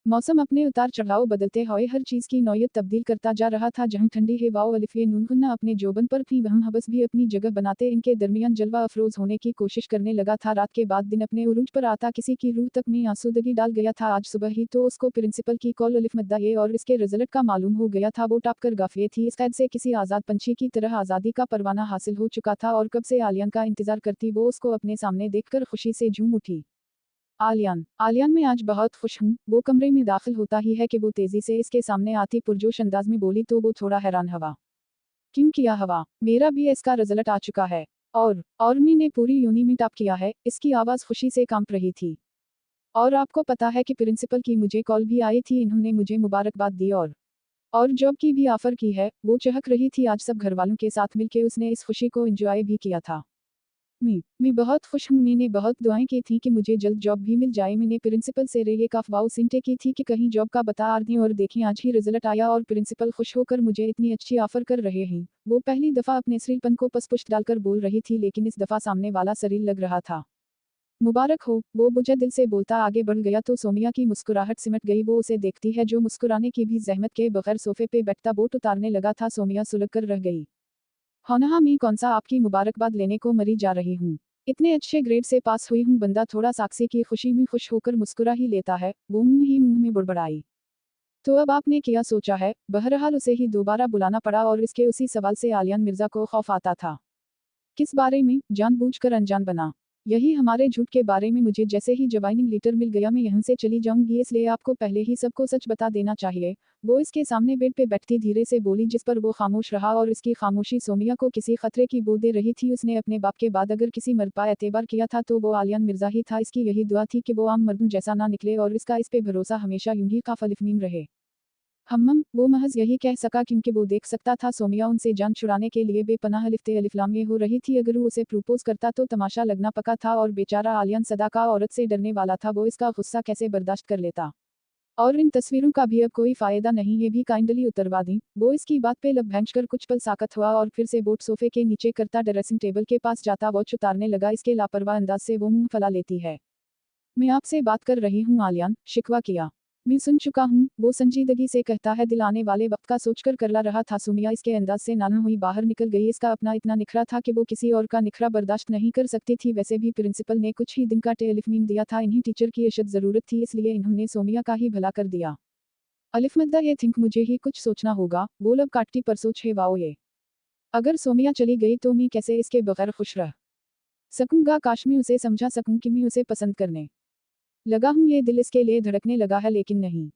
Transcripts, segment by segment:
मौसम अपने उतार चढ़ाव बदलते हुए हर चीज की नौयत तब्दील करता जा रहा था। जहां ठंडी हवाओं अलिफे नूनगुन्ना अपने जोबन पर थी, वहां हबस भी अपनी जगह बनाते इनके दरमियान जलवा अफरोज होने की कोशिश करने लगा था। रात के बाद दिन अपने उरूज पर आता किसी की रूह तक में आसूदगी डाल गया था। आज सुबह ही तो उसको प्रिंसिपल की कॉल अलिफ मद्दा ये और इसके रिजल्ट का मालूम हो गया था। वो टाप कर गाफिले थी। इस कैद से किसी आज़ाद पंछी की तरह आज़ादी का परवाना हासिल हो चुका था और कब से आलियान का इंतजार करती वो उसको अपने सामने देखकर खुशी से झूम उठी। आलियान मैं आज बहुत खुश हूँ। वो कमरे में दाखिल होता ही है कि वो तेजी से इसके सामने आती पुरजोश अंदाज में बोली तो वो थोड़ा हैरान हवा। क्यों किया हवा? मेरा BS का रिजल्ट आ चुका है। और मैंने पूरी यूनी में टॉप किया है। इसकी आवाज़ खुशी से कांप रही थी। और आपको पता है कि प्रिंसिपल की मुझे कॉल भी आई थी, इन्होंने मुझे मुबारकबाद दी और जॉब की भी ऑफर की है। वो चहक रही थी। आज सब घरवालों के साथ मिलके उसने इस खुशी को एंजॉय भी किया था। मैं बहुत खुश हूँ। मैंने बहुत दुआएं की थी कि मुझे जल्द जॉब भी मिल जाए। मैंने प्रिंसिपल से ये अफवाह सिंटे की थी कि कहीं जॉब का बता आर दें और देखें आज ही रिजल्ट आया और प्रिंसिपल खुश होकर मुझे इतनी अच्छी ऑफर कर रहे हैं। वो पहली दफा अपने श्रीलपन को पसपुष्ट डालकर बोल रही थी, लेकिन इस दफा सामने वाला शरीर लग रहा था। मुबारक हो, वो बुझे दिल से बोलता आगे बढ़ गया तो सोमिया की मुस्कुराहट सिमट गई। वो उसे देखती है जो मुस्कुराने की भी जहमत के बगैर सोफे पे बैठता बोट उतारने लगा था। सोमिया सुलग कर रह गई। होनहा मैं कौन सा आपकी मुबारकबाद लेने को मरी जा रही हूँ। इतने अच्छे ग्रेड से पास हुई हूँ। बंदा थोड़ा साक्षी की खुशी में खुश होकर मुस्कुरा ही लेता है। वो मुंह में बुड़बड़ाई। तो अब आपने क्या सोचा है? बहरहाल उसे ही दोबारा बुलाना पड़ा और इसके उसी सवाल से आलियान मिर्जा को खौफ आता था। किस बारे में? जानबूझकर अनजान बना। यही हमारे झूठ के बारे में। मुझे जैसे ही ज्वाइनिंग लेटर मिल गया मैं यहाँ से चली जाऊंगी, इसलिए आपको पहले ही सबको सच बता देना चाहिए। वो इसके सामने बेड पे बैठती धीरे से बोली, जिस पर वो खामोश रहा और इसकी खामोशी सोमिया को किसी खतरे की बू दे रही थी। उसने अपने बाप के बाद अगर किसी मर्द पर एतबार किया था तो वो आलियान मिर्जा ही था। इसकी यही दुआ थी कि वो आम मर्दों जैसा ना निकले और इसका इस पे भरोसा हमेशा यूं ही काफलिफमीम रहे। वो महज यही कह सका क्योंकि वो देख सकता था सोमिया उनसे जान छुड़ाने के लिए बेपनाह लिफ्ते अलिफ्लाम में हो रही थी। अगर वो उसे प्रपोज करता तो तमाशा लगना पका था और बेचारा आलियान सदा का औरत से डरने वाला था। वो इसका गुस्सा कैसे बर्दाश्त कर लेता? और इन तस्वीरों का भी अब कोई फायदा नहीं, ये भी काइंडली उतरवा दी। वो इसकी बात पे लब भैंच कर कुछ पल साकत हुआ और फिर से बोट सोफे के नीचे करता ड्रेसिंग टेबल के पास जाता वॉच उतारने लगा। इसके लापरवाह अंदाज से वो मुंह फैला लेती है। मैं आपसे बात कर रही हूँ आलियान, शिकवा किया। मैं सुन चुका हूँ, वो संजीदगी से कहता है। दिल आने वाले वक्त का सोचकर करला रहा था। सुमिया इसके अंदाज से नाना हुई बाहर निकल गई। इसका अपना इतना निखरा था कि वो किसी और का निखरा बर्दाश्त नहीं कर सकती थी। वैसे भी प्रिंसिपल ने कुछ ही दिन का टेलिफमीम दिया था। इन्हीं टीचर की अशद जरूरत थी, इसलिए इन्होंने सोमिया का ही भला कर दिया। अलिफ मद्दा ये थिंक मुझे ही कुछ सोचना होगा। वो लब काटती पर सोच है वाओ ये। अगर सोमिया चली गई तो मैं कैसे इसके बगैर खुश रह सकूंगा? काश मैं उसे समझा सकूं कि मैं उसे पसंद करने लगा हूं। ये दिल इसके लिए धड़कने लगा है, लेकिन नहीं,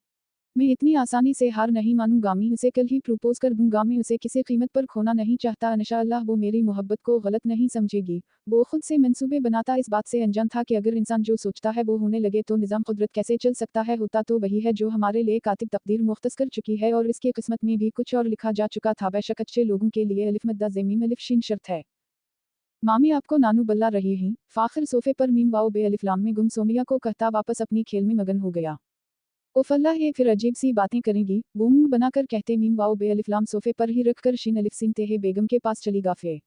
मैं इतनी आसानी से हार नहीं मानूंगा। मैं उसे कल ही प्रपोज कर दूंगा। मैं उसे किसी कीमत पर खोना नहीं चाहता। इंशाअल्लाह वो मेरी मोहब्बत को गलत नहीं समझेगी। वो खुद से मंसूबे बनाता इस बात से अनजान था कि अगर इंसान जो सोचता है वो होने लगे तो निज़ाम कुदरत कैसे चल सकता है। होता तो वही है जो हमारे लिए कातिब तकदीर मुख्तस कर चुकी है और इसकी किस्मत में भी कुछ और लिखा जा चुका था। बेशक अच्छे लोगों के लिए अलिफ मद्दा ज़मीम अलिफ शीन शर्त है। मामी आपको नानू बल्ला रही हैं। फाखिर सोफे पर मीम वाओ बे अलिफ्लाम में गुम सोमिया को कहता वापस अपनी खेल में मगन हो गया। ओफल्ला ये फिर अजीब सी बातें करेंगी, वो मुंह बनाकर कहते मीम वाओ बे अलिफ्लाम सोफे पर ही रखकर शीन अलिफ सीन तेहे बेगम के पास चली गाफे।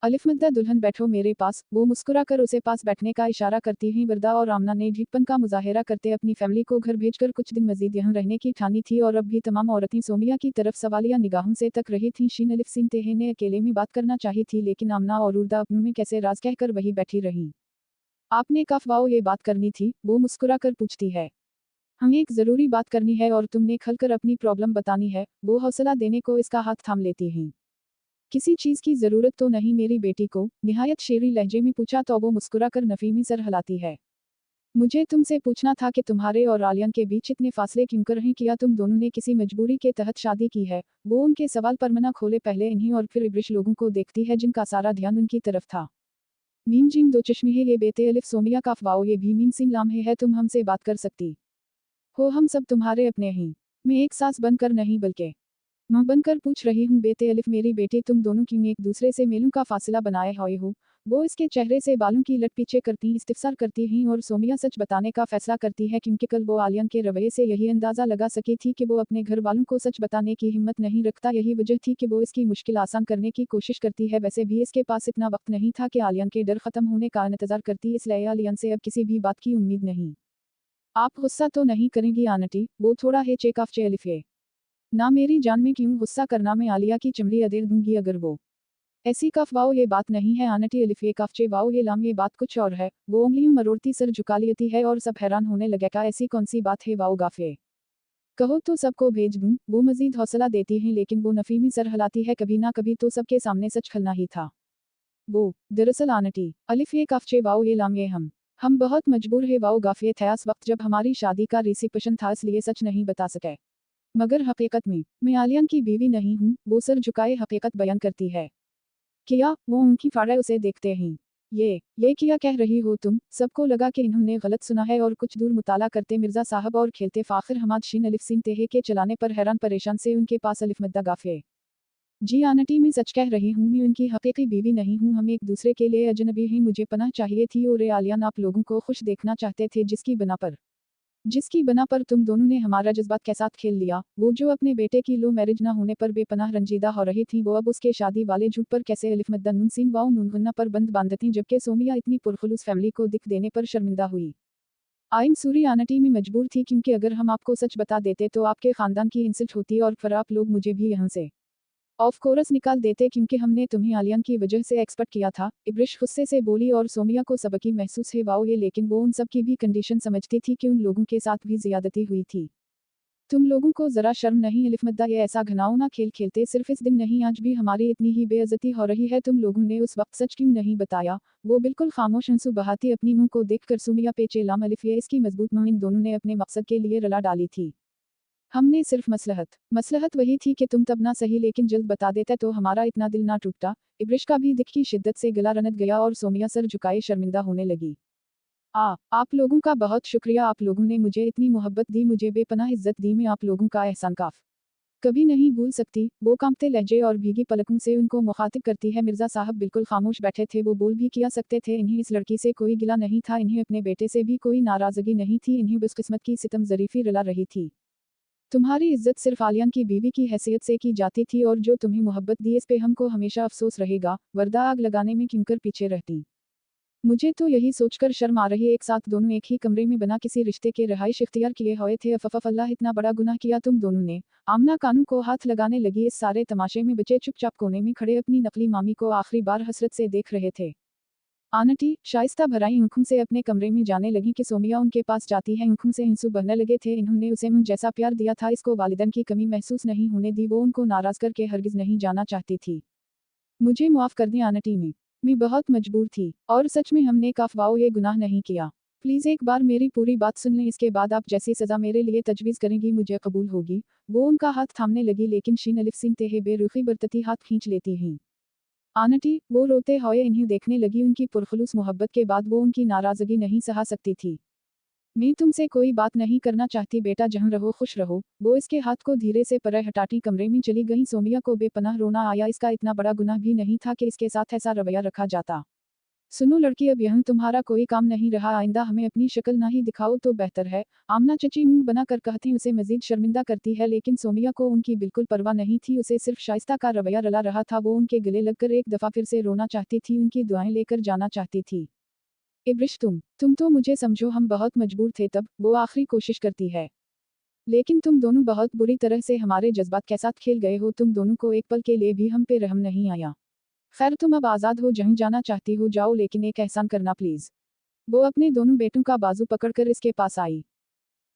अलिफ मद्दा दुल्हन बैठो मेरे पास। वो मुस्कुरा कर उसे पास बैठने का इशारा करती हैं। वरदा और आमना ने ढीठपन का मुजाहिरा करते अपनी फैमिली को घर भेजकर कुछ दिन मजीद यहाँ रहने की ठानी थी और अब भी तमाम औरतें सोमिया की तरफ सवालिया निगाहों से तक रही थीं। शीन अलिफ सीन तेहे ने अकेले में बात करना चाही थी, लेकिन आमना और उर्दा अपनों में कैसे राज कहकर वही बैठी रहीं। आपने कफ वाओ ये बात करनी थी? वो मुस्कुरा कर पूछती है। हमें एक ज़रूरी बात करनी है और तुमने खलकर अपनी प्रॉब्लम बतानी है। वो हौसला देने को इसका हाथ थाम लेती हैं। किसी चीज़ की ज़रूरत तो नहीं मेरी बेटी को? निहायत शेरी लहजे में पूछा तो वो मुस्कुरा कर नफीमी सर हिलाती है। मुझे तुमसे पूछना था कि तुम्हारे और आलियान के बीच इतने फासले क्यों कर हैं? किया तुम दोनों ने किसी मजबूरी के तहत शादी की है? वो उनके सवाल पर मना खोले पहले इन्हीं और फिर इब्रिश लोगों को देखती है जिनका सारा ध्यान उनकी तरफ था। मीम जिन दो चश्मे है ये बेते अलिफ सोमिया का अफवाओ ये भी मीम सिम लाम है तुम हमसे बात कर सकती हो? हम सब तुम्हारे अपने हैं। मैं एक सास बनकर नहीं बल्कि मां बनकर पूछ रही हूँ बेते अलिफ मेरी बेटी तुम दोनों क्यों एक दूसरे से मेलों का फासला बनाए हुए हो? वो इसके चेहरे से बालों की लट पीछे करती इस्तिफसार करती हैं और सोमिया सच बताने का फैसला करती है क्योंकि कल वो आलियान के रवैये से यही अंदाज़ा लगा सकी थी कि वो अपने घर वालों को सच बताने की हिम्मत नहीं रखता। यही वजह थी कि वो इसकी मुश्किल आसान करने की कोशिश करती है। वैसे भी इसके पास इतना वक्त नहीं था कि आलियान के डर खत्म होने का इंतजार करती, इसलिए आलियान से अब किसी भी बात की उम्मीद नहीं। आप गुस्सा तो नहीं करेंगी आंटी, वो थोड़ा है चेकाफचे अलिफे। ना मेरी जान में क्यों गुस्सा करना, मैं आलिया की चमड़ी अदेर दूंगी अगर वो ऐसी कफ वाओ ये बात नहीं है आंटी अलिफे काफचे वाओ ये लाम ये बात कुछ और है। वो उंगलियों मरोड़ती सर झुका लेती है और सब हैरान होने लगे का ऐसी कौन सी बात है वाओ गाफे। कहो तो सबको भेज दूं, वो मजीद हौसला देती हैं लेकिन वो नफीमी सर हिलाती है कभी ना कभी तो सबके सामने सच खलना ही था। वो दरअसल आंटी अलिफ ये काफचे वाओ ये लाम ये हम बहुत मजबूर है वाओ गाफे थयास वक्त जब हमारी शादी का रिसेप्शन था इसलिए सच नहीं बता सके। मगर हकीकत में मैं आलियान की बीवी नहीं हूँ, वो सर झुकाए हकीकत बयान करती है। किया वो उनकी फाड़े उसे देखते हैं। ये क्या कह रही हो तुम, सबको लगा कि इन्होंने गलत सुना है और कुछ दूर मुताला करते मिर्जा साहब और खेलते फाखिर हमाद शीन अलिफ सिन तेहे के चलाने पर हैरान परेशान से उनके पास अलिफ मद्दा गाफे। जी आंटी मैं सच कह रही हूँ, मैं उनकी हकीकी बीवी नहीं हूँ, हम एक दूसरे के लिए अजनबी हैं, मुझे पनाह चाहिए थी और आलियान आप लोगों को खुश देखना चाहते थे जिसकी बना पर तुम दोनों ने हमारा जज्बात के साथ खेल लिया। वो जो अपने बेटे की लो मैरिज ना होने पर बेपनाह रंजीदा हो रही थी वो अब उसके शादी वाले झूठ पर कैसे अलिफ मद्दा नून सीन वाओ नून गुन्ना पर बंद बांधती, जबकि सोमिया इतनी पुरखुलूस फैमिली को दिख देने पर शर्मिंदा हुई। आइम सूरी आंटी में मजबूर थी क्योंकि अगर हम आपको सच बता देते तो आपके खानदान की इंसल्ट होती और फिर आप लोग मुझे भी यहाँ से ऑफ कोर्स निकाल देते क्योंकि हमने तुम्हें आलियान की वजह से एक्सपेक्ट किया था। इब्रिश गुस्से से बोली और सोमिया को सबकी महसूस है वाओ ये, लेकिन वो उन सब की भी कंडीशन समझती थी कि उन लोगों के साथ भी ज्यादती हुई थी। तुम लोगों को जरा शर्म नहीं अलिफ मद्दा ये ऐसा घिनौना खेल खेलते सिर्फ इस दिन नहीं आज भी हमारी इतनी ही बेइज्जती हो रही है, तुम लोगों ने उस वक्त सच क्यों नहीं बताया। वो बिल्कुल खामोश आंसू बहाती अपनी मुंह को देखकर सुमिया पे चेलाम अलिफ ये इसकी मजबूत मुंह इन दोनों ने अपने मकसद के लिए रला डाली थी। हमने सिर्फ मसलहत वही थी कि तुम तब ना सही लेकिन जल्द बता देते तो हमारा इतना दिल ना टूटता। इब्रिश का भी दिख की शिद्दत से गला रनत गया और सोमिया सर झुकाए शर्मिंदा होने लगी। आप लोगों का बहुत शुक्रिया, आप लोगों ने मुझे इतनी मोहब्बत दी, मुझे बेपनाह इज्जत दी, मैं आप लोगों का एहसान कभी नहीं भूल सकती। वो कांपते लहजे और भीगी पलकों से उनको मुखातिब करती है। मिर्जा साहब बिल्कुल खामोश बैठे थे, वो बोल भी किया सकते थे, इन्हें इस लड़की से कोई गिला नहीं था, इन्हें अपने बेटे से भी कोई नाराजगी नहीं थी, इन्हें बस किस्मत की सितम जरीफी रुला रही थी। तुम्हारी इज्जत सिर्फ आलियान की बीवी की हैसियत से की जाती थी और जो तुम्हें मोहब्बत दी इस पे हमको हमेशा अफसोस रहेगा, वरदा आग लगाने में क्यों कर पीछे रहती। मुझे तो यही सोचकर शर्म आ रही है, एक साथ दोनों एक ही कमरे में बना किसी रिश्ते के रहाइश इख्तियार किए हुए थे, अफफ अल्लाह इतना बड़ा गुनाह किया तुम दोनों ने। आमना कानू को हाथ लगाने लगी, इस सारे तमाशे में बच्चे चुपचाप कोने में खड़े अपनी नकली मामी को आखिरी बार हसरत से देख रहे थे। आंटी शाइस्ता भराई आंखों से अपने कमरे में जाने लगी कि सोमिया उनके पास जाती है, आंखों से आंसू बहने लगे थे। इन्होंने उसे मुझ जैसा प्यार दिया था, इसको वालिदैन की कमी महसूस नहीं होने दी, वो उनको नाराज करके हरगिज नहीं जाना चाहती थी। मुझे माफ कर दें आंटी, मैं बहुत मजबूर थी और सच में हमने काफवाओ ये गुनाह नहीं किया। प्लीज एक बार मेरी पूरी बात सुन लें, इसके बाद आप जैसी सजा मेरे लिए तजवीज़ करेंगी मुझे कबूल होगी। वो उनका हाथ थामने लगी लेकिन शीन अलिफ सिन तेहे बेरुखी बरतती हाथ खींच लेती हैं। आंटी वो रोते हुए इन्हें देखने लगी, उनकी पुरखुलूस मोहब्बत के बाद वो उनकी नाराजगी नहीं सहा सकती थी। मैं तुमसे कोई बात नहीं करना चाहती बेटा, जहाँ रहो खुश रहो। वो इसके हाथ को धीरे से परे हटाती कमरे में चली गई। सोमिया को बेपनाह रोना आया, इसका इतना बड़ा गुनाह भी नहीं था कि इसके साथ ऐसा रवैया रखा जाता। सुनो लड़की, अब यहाँ तुम्हारा कोई काम नहीं रहा, आइंदा हमें अपनी शक्ल ना ही दिखाओ तो बेहतर है। आमना चची मुंह बना कर कहती उसे मजीद शर्मिंदा करती है, लेकिन सोमिया को उनकी बिल्कुल परवाह नहीं थी, उसे सिर्फ शाइस्ता का रवैया रला रहा था। वो उनके गले लगकर एक दफा फिर से रोना चाहती थी, उनकी दुआएं लेकर जाना चाहती थी। इब्रिश तुम तो मुझे समझो, हम बहुत मजबूर थे तब, वो आखिरी कोशिश करती है। लेकिन तुम दोनों बहुत बुरी तरह से हमारे जज्बात के साथ खेल गए हो, तुम दोनों को एक पल के लिए भी हम पे रहम नहीं आया। खैर तुम अब आज़ाद हो, जहाँ जाना चाहती हो जाओ, लेकिन एक एहसान करना प्लीज़। वो अपने दोनों बेटों का बाजू पकड़कर इसके पास आई।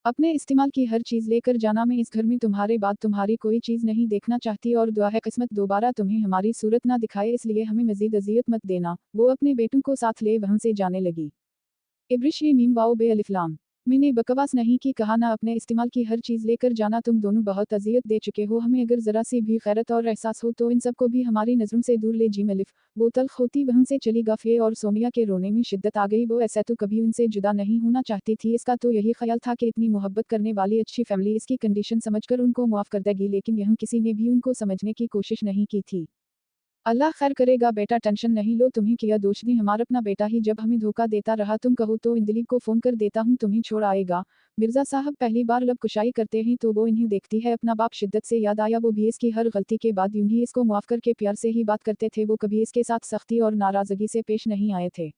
अपने इस्तेमाल की हर चीज़ लेकर जाना, मैं इस घर में तुम्हारे बाद तुम्हारी कोई चीज़ नहीं देखना चाहती और दुआ है किस्मत दोबारा तुम्हें हमारी सूरत ना दिखाए, इसलिए हमें मजीद अजियत मत देना। वो अपने बेटों को साथ ले वहाँ से जाने लगी। इब्रिश ये मीम वाओ बे अलिफ्लाम, मैंने बकवास नहीं की, कहा ना अपने इस्तेमाल की हर चीज़ लेकर जाना, तुम दोनों बहुत अजियत दे चुके हो हमें, अगर ज़रा सी भी खैरत और एहसास हो तो इन सबको भी हमारी नज़रों से दूर ले जी मलिफ। वो तल्ख होती वहाँ से चली गफे और सोमिया के रोने में शिद्दत आ गई, वो ऐसा तो कभी उनसे जुदा नहीं होना चाहती थी, इसका तो यही ख्याल था कि इतनी मोहब्बत करने वाली अच्छी फैमिली इसकी कंडीशन समझकर उनको मुआफ़ कर देगी, लेकिन यहाँ किसी ने भी उनको समझने की कोशिश नहीं की थी। अल्लाह खैर करेगा बेटा, टेंशन नहीं लो, तुम्हें किया दोष नहीं, हमारा अपना बेटा ही जब हमें धोखा देता रहा, तुम कहो तो इन दिलीप को फ़ोन कर देता हूँ, तुम्हें छोड़ आएगा। मिर्ज़ा साहब पहली बार लब कुशाई करते हैं तो वो इन्हें देखती है, अपना बाप शिद्दत से याद आया, वो भी इसकी हर गलती के बाद यूं ही इसको मुआफ़ करके प्यार से ही बात करते थे, वो कभी इसके साथ सख्ती और नाराज़गी से पेश नहीं आए थे।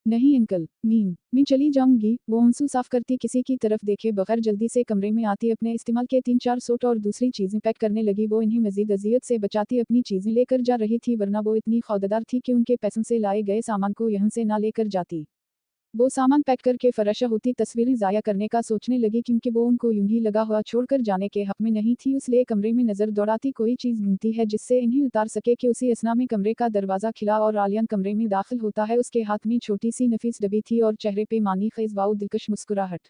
नहीं अंकल, मैं चली जाऊंगी। वो आंसू साफ करती किसी की तरफ देखे बगैर जल्दी से कमरे में आती अपने इस्तेमाल के 3-4 सूट और दूसरी चीजें पैक करने लगी। वो इन्हें मजीद अजियत से बचाती अपनी चीजें लेकर जा रही थी, वरना वो इतनी खौफदार थी कि उनके पैसों से लाए गए सामान को यहाँ से ना लेकर जाती। वो सामान पैक करके फराशा होती तस्वीरें ज़ाया करने का सोचने लगी, क्योंकि वो उनको यूं ही लगा हुआ छोड़कर जाने के हक में नहीं थी। इसलिए कमरे में नज़र दौड़ाती कोई चीज़ ढूंढती है जिससे इन्हें उतार सके कि उसी असना में कमरे का दरवाज़ा खिला और आलियान कमरे में दाखिल होता है। उसके हाथ में छोटी सी नफीस डब्बी थी और चेहरे पे मानी ख़ेज़ व दिलकश मुस्कुराहट।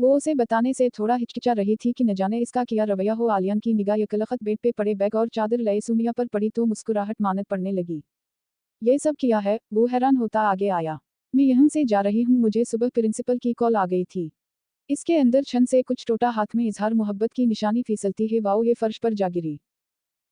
वो उसे बताने से थोड़ा हिचकिचा रही थी कि न जाने इसका क्या रवैया हो। आलियान की निगाह यकलखत बेड पे पड़े बैग और चादर लए सुमिया पर पड़ी तो मुस्कुराहट मानत पड़ने लगी। ये सब क्या है? वो हैरान होता आगे आया। मैं यहाँ से जा रही हूँ, मुझे सुबह प्रिंसिपल की कॉल आ गई थी। इसके अंदर छन से कुछ टोटा हाथ में इजहार मोहब्बत की निशानी फिसलती है। वाओ, ये फर्श पर जा गिरी।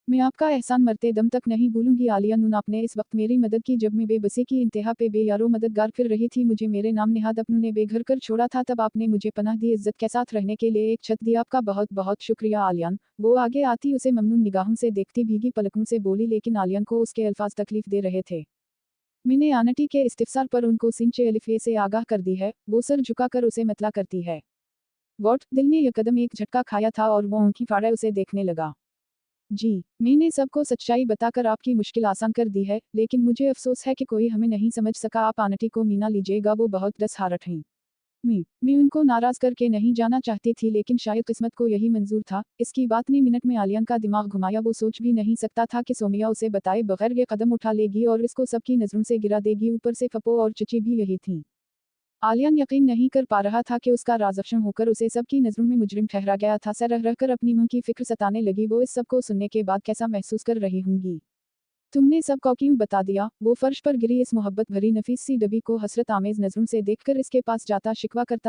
मैं आपका एहसान मरते दम तक नहीं भूलूंगी। आलिया नून, आपने इस वक्त मेरी मदद की जब मैं बेबसी की इंतहा पे बेयारो मददगार फिर रही थी। मुझे मेरे नाम नेहाद अपनों ने बेघर कर छोड़ा था, तब आपने मुझे पनाह दी, इज्जत के साथ रहने के लिए एक छत दी। आपका बहुत बहुत शुक्रिया आलियान। वो आगे आती उसे ममनून निगाहों से देखती भीगी पलकों से बोली, लेकिन आलियान को उसके अल्फाज तकलीफ दे रहे थे। मैंने आंटी के इस्तिफसार पर उनको सिंचे अलिफे से आगाह कर दी है। वो सर झुकाकर उसे मतला करती है। वॉट? दिल ने यकदम एक झटका खाया था और वो आंखें फाड़े उसे देखने लगा। जी, मैंने सबको सच्चाई बताकर आपकी मुश्किल आसान कर दी है, लेकिन मुझे अफसोस है कि कोई हमें नहीं समझ सका। आप आंटी को मीना लीजिएगा, वो बहुत डसहारट हैं। मैं उनको नाराज करके नहीं जाना चाहती थी, लेकिन शायद किस्मत को यही मंजूर था। इसकी बात ने मिनट में आलियान का दिमाग घुमाया। वो सोच भी नहीं सकता था कि सोमिया उसे बताए बगैर ये कदम उठा लेगी और इसको सबकी नजरों से गिरा देगी। ऊपर से फप्पो और चची भी यही थी। आलियान यकीन नहीं कर पा रहा था कि उसका राजअफशन होकर उसे सबकी नजरों में मुजरिम ठहरा गया था। सह रह रहकर अपनी मुंह की फिक्र सताने लगी। वो इस सब को सुनने के बाद कैसा महसूस कर रही होंगी? तुमने सबको क्यों बता दिया? वो फर्श पर गिरी इस मोहब्बत भरी नफीस सी डब्बी को हसरत आमेज नजरों से देखकर इसके पास जाता शिकवा करता